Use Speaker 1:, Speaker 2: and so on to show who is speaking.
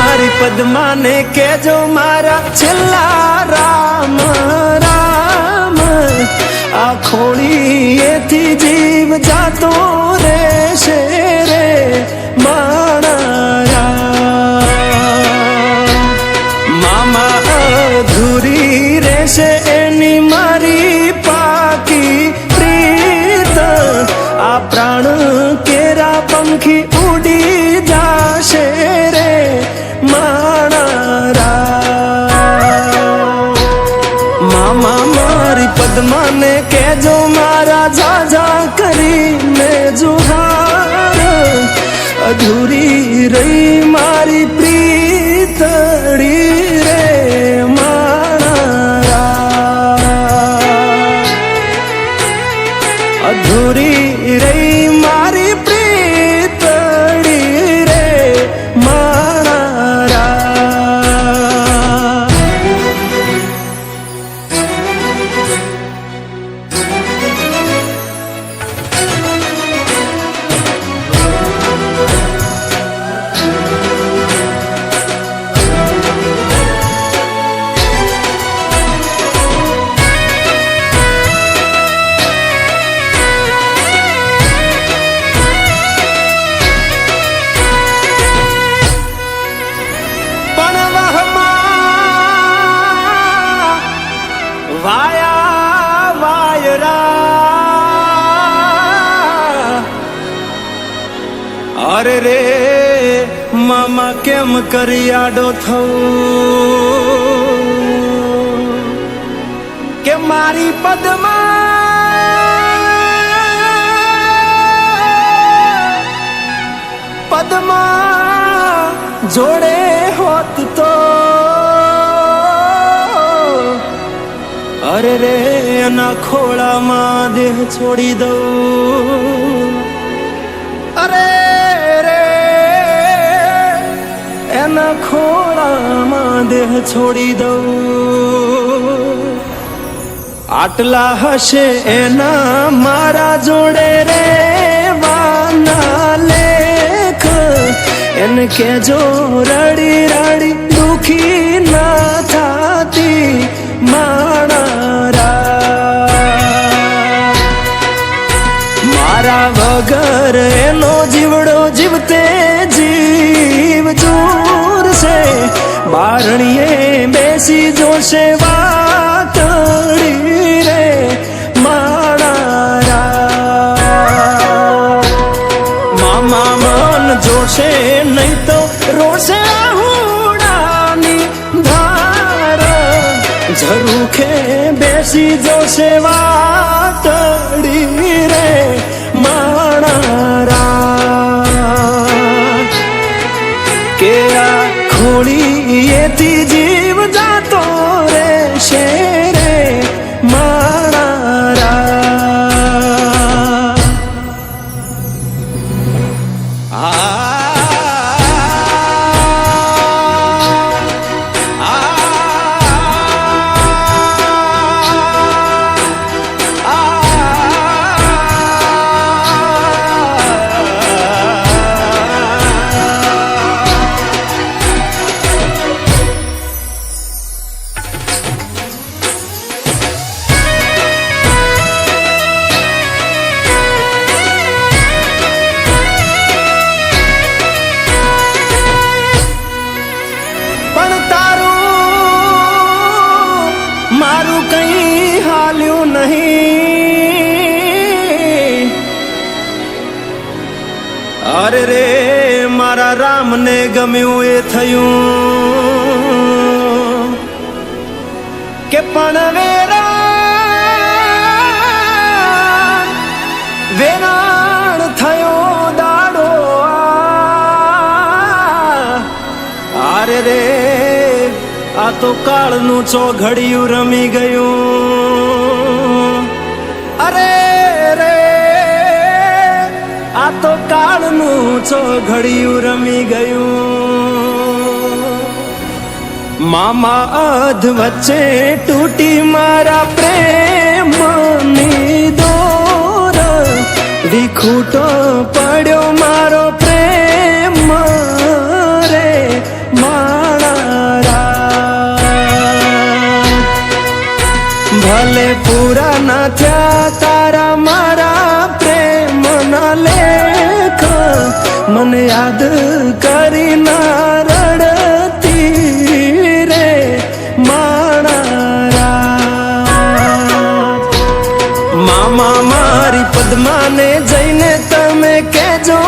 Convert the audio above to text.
Speaker 1: મારી પદ્માને કેજો મારા છેલ્લા રામ રામ આ ખોળીએથી જીવ જાતો રહેશે રે મારા મામા અધૂરી રહેશે એની મારી પાકી પ્રીત આ પ્રાણ કેરા પંખી ઉડી જાશે રે મારા મામા મારી પદ્માને કેજો મારા જાજા કરીને જુહાર અધૂરી રહી મારી પ્રીતડી રે મારા અધૂરી રહી મારી પ્રીતડી રે મારા વાયા વાયરા અરે રે મામા કેમ કરી આડો થવું કે મારી પદ્મા જોડે હોત તો અરે રે એના ખોળામાં દેહ છોડી દઉં અરે રે એના ખોળામાં દેહ છોડી દઉં આટલા હશે એના મારા જોડે રે વાના લેખ એને કેજો રડી રડી દુખી ના થાતી મારા વગર એનો જીવડો જીવતે જીવ ચૂરશે બારણીએ બેસી જોશે વાતડી રે મારા મામા મન જોશે નહીં તો રોશે હુડાની ધાર ઝરૂખે બેસી જોશે વાતડી રે મારા કે આ ખોળીએથી જીવ જાતો રહેશે રે મારા મારું કઈ હાલ્યું નહીં અરે રે મારા રામને ગમ્યું એ થયું કે પણ વેરાણ થયો દાડો અરે રે આ તો કાળનું ચોઘડિયું રમી ગયું અરે રે આ તો કાળનું ચોઘડિયું રમી ગયું મામા અધ વચ્ચે તૂટી મારા પ્રેમની દોર વિખૂટો પડ્યો મારો પ્રેમ રે મા ભલે પૂરા ના થયા તારા મારા પ્રેમના લેખ, મને યાદ કરી ના રડતી રે માણા. મામા મારી પદ્માને જઈને તમે કહેજો